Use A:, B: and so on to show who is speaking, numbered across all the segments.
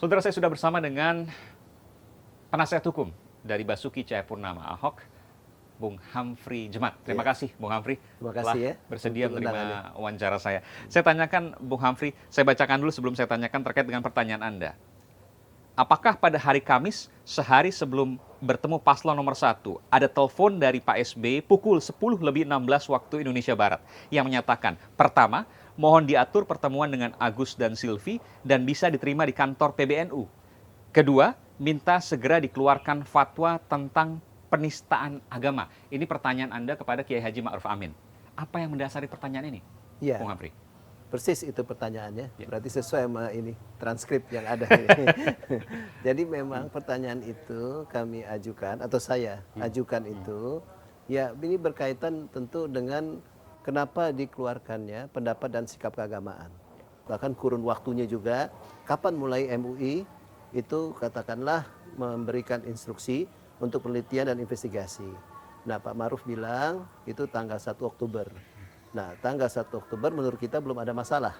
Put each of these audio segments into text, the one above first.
A: Saudara, saya sudah bersama dengan penasihat hukum dari Basuki Cahayapurnama Ahok, Bung Hamfri Jemat. Terima kasih Bung Hamfri telah bersedia menerima wawancara saya. Saya tanyakan Bung Hamfri, saya bacakan dulu sebelum saya tanyakan terkait dengan pertanyaan Anda. Apakah pada hari Kamis, sehari sebelum bertemu paslon nomor 1, ada telepon dari Pak SBY pukul 10:16 waktu Indonesia Barat yang menyatakan, pertama, mohon diatur pertemuan dengan Agus dan Silvi dan bisa diterima di kantor PBNU. Kedua, minta segera dikeluarkan fatwa tentang penistaan agama. Ini pertanyaan Anda kepada Kiai Haji Ma'ruf Amin. Apa yang mendasari pertanyaan ini,
B: ya,
A: Bung Hamfri?
B: Persis itu pertanyaannya. Ya. Berarti sesuai sama ini transkrip yang ada. Jadi memang pertanyaan itu kami ajukan atau saya ajukan itu, ya ini berkaitan tentu dengan kenapa dikeluarkannya pendapat dan sikap keagamaan. Bahkan kurun waktunya juga, kapan mulai MUI itu katakanlah memberikan instruksi untuk penelitian dan investigasi. Nah, Pak Ma'ruf bilang itu tanggal 1 Oktober. Nah, tanggal 1 Oktober menurut kita belum ada masalah.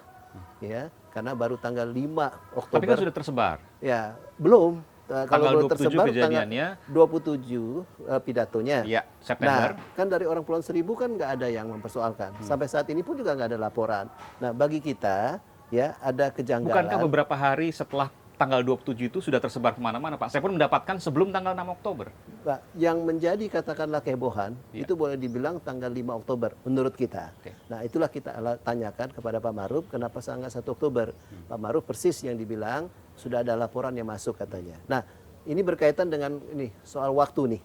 B: Ya, karena baru tanggal 5 Oktober.
A: Tapi kan sudah tersebar.
B: Ya, belum. Kalau belum tersebar
A: kejadiannya,
B: tanggal 27 pidatonya.
A: Ya, September.
B: Nah, kan dari orang Pulauan Seribu kan nggak ada yang mempersoalkan. Sampai saat ini pun juga nggak ada laporan. Nah, bagi kita ya ada kejanggalan.
A: Bukankah beberapa hari setelah tanggal 27 itu sudah tersebar kemana-mana, Pak? Saya pun mendapatkan sebelum tanggal 6 Oktober.
B: Pak, yang menjadi katakanlah kehebohan, itu boleh dibilang tanggal 5 Oktober menurut kita. Nah, itulah kita tanyakan kepada Pak Ma'ruf, kenapa tanggal 1 Oktober? Pak Ma'ruf persis yang dibilang, sudah ada laporan yang masuk katanya. Nah, ini berkaitan dengan ini soal waktu nih,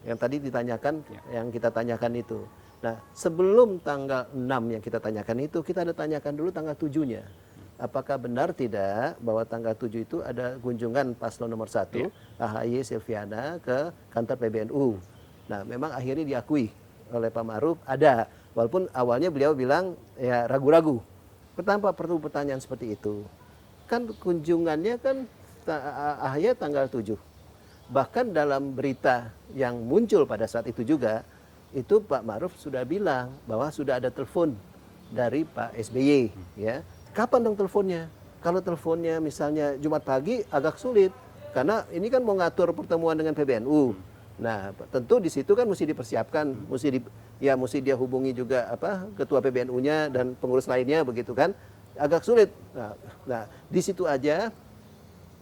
B: yang tadi ditanyakan, yang kita tanyakan itu. Nah, sebelum tanggal 6 yang kita tanyakan itu, kita ada tanyakan dulu tanggal 7-nya. Apakah benar tidak bahwa tanggal 7 itu ada kunjungan paslon nomor 1, AHY Silviana ke kantor PBNU. Nah, memang akhirnya diakui oleh Pak Ma'ruf ada, walaupun awalnya beliau bilang ya ragu-ragu. Perlu pertanyaan seperti itu. Kan kunjungannya kan AHY tanggal 7. Bahkan dalam berita yang muncul pada saat itu juga, itu Pak Ma'ruf sudah bilang bahwa sudah ada telepon dari Pak SBY, ya. Kapan dong teleponnya? Kalau teleponnya misalnya Jumat pagi agak sulit, karena ini kan mau ngatur pertemuan dengan PBNU. Nah, tentu di situ kan mesti dipersiapkan, mesti dia hubungi juga ketua PBNU-nya dan pengurus lainnya begitu kan, agak sulit. Nah, di situ aja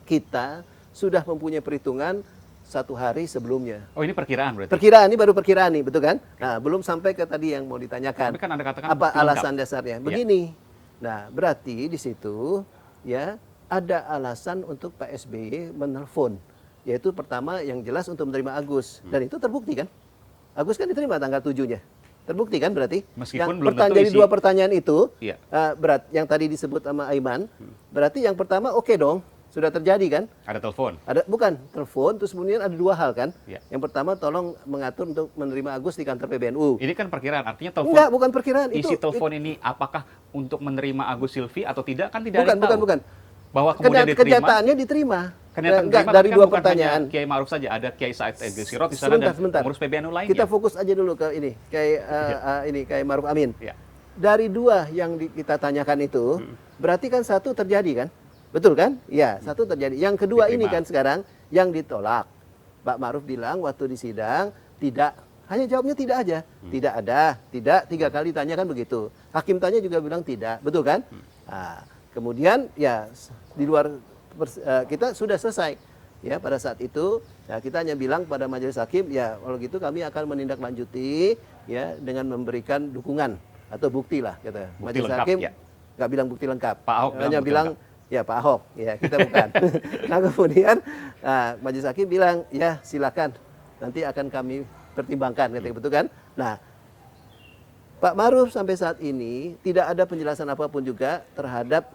B: kita sudah mempunyai perhitungan 1 hari sebelumnya.
A: Oh, ini perkiraan berarti?
B: Perkiraan, ini baru perkiraan nih, betul kan? Nah, belum sampai ke tadi yang mau ditanyakan.
A: Tapi kan Anda katakan
B: apa alasan dasarnya? Begini. Nah, berarti di situ ya ada alasan untuk Pak SBY menelpon. Yaitu pertama yang jelas untuk menerima Agus. Dan itu terbukti kan? Agus kan diterima tanggal 7-nya. Terbukti kan berarti?
A: Meskipun
B: yang
A: belum tentu
B: dari dua pertanyaan itu, yang tadi disebut sama Aiman, berarti yang pertama oke dong. Sudah terjadi kan?
A: Ada telepon?
B: Bukan, telepon, terus kemudian ada 2 hal kan? Yang pertama tolong mengatur untuk menerima Agus di kantor PBNU.
A: Ini kan perkiraan, artinya telepon.
B: Enggak, bukan perkiraan.
A: Isi telepon ini apakah untuk menerima Agus Silvi atau tidak? Kan tidak ada yang tahu.
B: Bukan.
A: Bahwa kemudian diterima.
B: Kenyataannya diterima.
A: Enggak,
B: dari
A: kan
B: 2 pertanyaan.
A: Kiai Ma'ruf saja, ada Kiai Said Ege Sirot di sana dan pengurus PBNU lainnya.
B: Kita fokus aja dulu ke ini, Kiai Ma'ruf Amin. Dari 2 yang kita tanyakan itu, berarti kan 1 terjadi kan? Betul kan? Ya, 1 terjadi. Yang kedua ini kan sekarang yang ditolak. Pak Ma'ruf bilang waktu di sidang tidak, hanya jawabnya tidak aja. Tidak ada, tidak, 3 kali tanya kan begitu. Hakim tanya juga bilang tidak, betul kan? Nah, kemudian ya di luar kita sudah selesai. Ya, pada saat itu ya, kita hanya bilang pada majelis hakim, ya kalau gitu kami akan menindaklanjuti ya dengan memberikan dukungan atau bukti lah kata. Majelis hakim nggak bilang bukti lengkap.
A: Pak Ahok
B: hanya bilang ya Pak Ahok, ya kita bukan. Nah kemudian majelis hakim bilang ya silakan, nanti akan kami pertimbangkan, katanya betul kan? Nah Pak Ma'ruf sampai saat ini tidak ada penjelasan apapun juga terhadap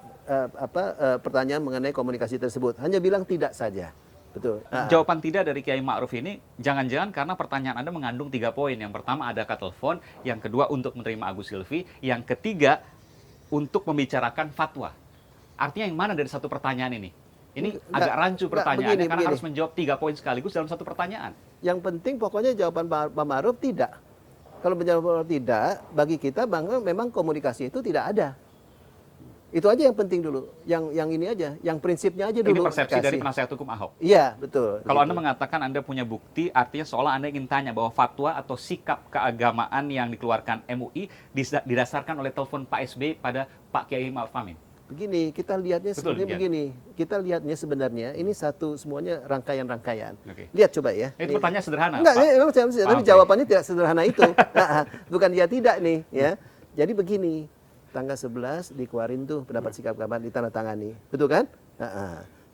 B: pertanyaan mengenai komunikasi tersebut. Hanya bilang tidak saja. Betul.
A: Jawaban tidak dari Kiai Ma'ruf ini jangan-jangan karena pertanyaan Anda mengandung 3 poin. Yang pertama adakah telepon, yang kedua untuk menerima Agus Silvi, yang ketiga untuk membicarakan fatwa. Artinya yang mana dari 1 pertanyaan ini? Ini agak rancu pertanyaannya karena harus menjawab 3 poin sekaligus dalam 1 pertanyaan.
B: Yang penting pokoknya jawaban Pak Ma'ruf tidak. Kalau menjawab tidak, bagi kita memang komunikasi itu tidak ada. Itu aja yang penting dulu. Yang ini aja, yang prinsipnya aja dulu.
A: Ini persepsi dari penasihat hukum Ahok.
B: Iya, betul.
A: Kalau Anda mengatakan Anda punya bukti, artinya seolah Anda ingin tanya bahwa fatwa atau sikap keagamaan yang dikeluarkan MUI didasarkan oleh telepon Pak SBY pada Pak Kiai Ma'ruf Amin.
B: Begini, kita lihatnya sebenarnya begini. Kita lihatnya sebenarnya ini satu semuanya rangkaian-rangkaian. Lihat coba ya.
A: Itu pertanyaan sederhana.
B: Enggak, tapi jawabannya tidak sederhana itu. Bukan ya tidak nih, ya. Jadi begini, tanggal 11 dikeluarin tuh pendapat sikap keagamaan ditandatangani. Betul kan?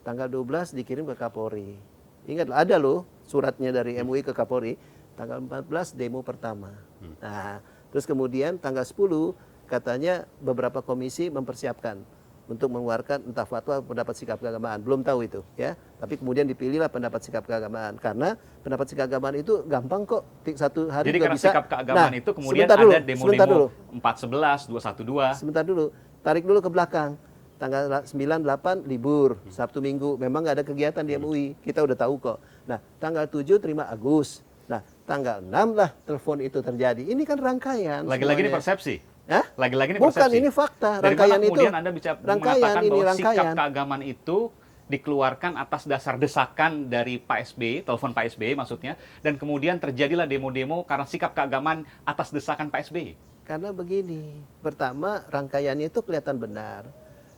B: Tanggal 12 dikirim ke Kapolri. Ingat, ada loh suratnya dari MUI ke Kapolri. Tanggal 14 demo pertama. Nah, terus kemudian tanggal 10 katanya beberapa komisi mempersiapkan untuk mengeluarkan entah fatwa pendapat sikap keagamaan, belum tahu itu ya, tapi kemudian dipilihlah pendapat sikap keagamaan karena pendapat sikap keagamaan itu gampang kok, satu hari.
A: Jadi
B: juga
A: karena
B: bisa.
A: Sikap keagamaan itu kemudian
B: ada
A: demo-demo 411, 212.
B: Sebentar dulu, tarik dulu ke belakang. Tanggal 9, 8 libur, Sabtu Minggu memang nggak ada kegiatan di MUI, kita udah tahu kok. Nah, tanggal 7 terima Agus. Nah, tanggal 6 lah telepon itu terjadi. Ini kan rangkaian.
A: Lagi-lagi ini persepsi.
B: Hah?
A: Lagi-lagi ini
B: bukan,
A: persepsi.
B: ini fakta.
A: Dari
B: rangkaian
A: mana
B: itu.
A: Kemudian Anda bisa mengatakan bahwa
B: rangkaian.
A: sikap keagamaan itu dikeluarkan atas dasar desakan dari Pak SBY, telepon Pak SBY maksudnya, dan kemudian terjadilah demo-demo karena sikap keagamaan atas desakan Pak SBY.
B: Karena begini, pertama rangkaiannya itu kelihatan benar,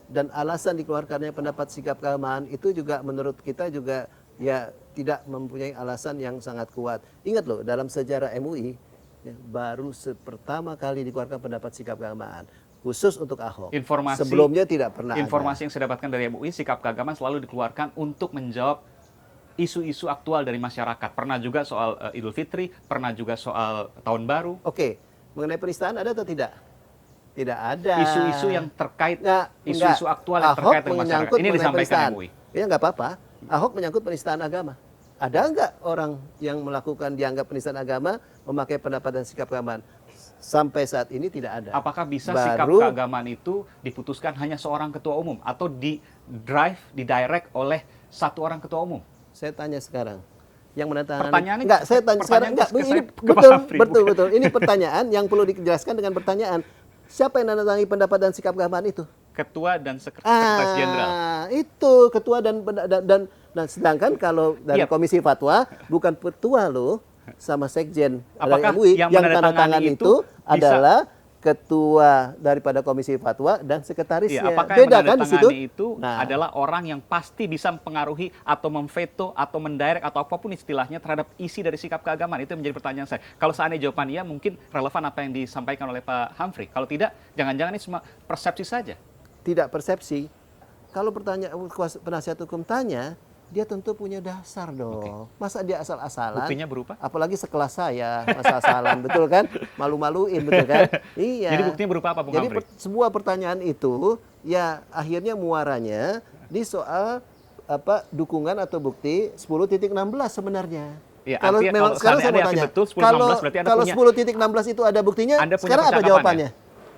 B: dan alasan dikeluarkannya pendapat sikap keagamaan itu juga menurut kita juga ya tidak mempunyai alasan yang sangat kuat. Ingat loh, dalam sejarah MUI ya, baru pertama kali dikeluarkan pendapat sikap keagamaan khusus untuk Ahok. Sebelumnya tidak pernah
A: Informasi
B: ada.
A: yang saya dapatkan dari MUI, sikap keagamaan selalu dikeluarkan untuk menjawab isu-isu aktual dari masyarakat. Pernah juga soal Idul Fitri, pernah juga soal Tahun Baru.
B: Oke, mengenai penistaan ada atau tidak? Tidak ada.
A: Isu-isu yang terkait, isu-isu aktual yang terkait dengan masyarakat. Ini disampaikan MUI.
B: Ya nggak apa-apa. Ahok menyangkut penistaan agama. Ada nggak orang yang melakukan dianggap penistaan agama memakai pendapat dan sikap keagamaan? Sampai saat ini tidak ada.
A: Apakah bisa sikap keagamaan itu diputuskan hanya seorang ketua umum atau didirect oleh satu orang ketua umum?
B: Saya tanya sekarang. Yang menandatangani.
A: Pertanyaannya
B: enggak, saya tanya sekarang enggak. Ini betul. Ini pertanyaan yang perlu dijelaskan dengan pertanyaan. Siapa yang menandatangani pendapat dan sikap keagamaan itu?
A: Ketua dan sekretaris jenderal.
B: Itu ketua dan sedangkan kalau dari Komisi Fatwa bukan ketua loh, sama sekjen dari MUI yang tanda tangan itu adalah ketua daripada Komisi Fatwa dan sekretarisnya.
A: Apakah
B: beda
A: yang
B: kan di situ?
A: Itu adalah orang yang pasti bisa mempengaruhi atau memveto atau mendirect atau apapun istilahnya terhadap isi dari sikap keagamaan? Itu yang menjadi pertanyaan saya. Kalau seandainya jawaban iya, mungkin relevan apa yang disampaikan oleh Pak Humphrey. Kalau tidak, jangan-jangan ini cuma persepsi saja.
B: Tidak persepsi. Kalau penasihat hukum tanya, dia tentu punya dasar dong. Masa dia asal-asalan?
A: Buktinya berupa?
B: Apalagi sekelas saya, asal-asalan, betul kan? Malu-maluin, betul kan? Iya.
A: Jadi buktinya berupa apa, Bung Humphrey?
B: Jadi semua pertanyaan itu, ya akhirnya muaranya di soal dukungan atau bukti 10.16 sebenarnya.
A: Ya,
B: kalau memang sekarang saya mau tanya,
A: betul, 10,
B: kalau 10.16 itu ada buktinya, sekarang apa jawabannya?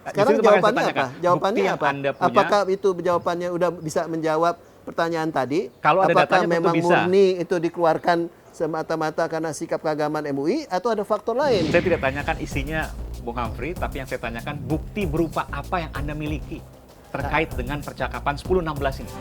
B: Sekarang jawabannya apa? Jawabannya apa? Apakah itu jawabannya udah bisa menjawab pertanyaan tadi?
A: Kalau ada
B: apakah
A: datanya
B: memang
A: tentu bisa.
B: murni itu dikeluarkan semata-mata karena sikap keagamaan MUI atau ada faktor lain?
A: Saya tidak tanyakan isinya, Bung Humphrey, tapi yang saya tanyakan bukti berupa apa yang Anda miliki terkait dengan percakapan 10.16 ini.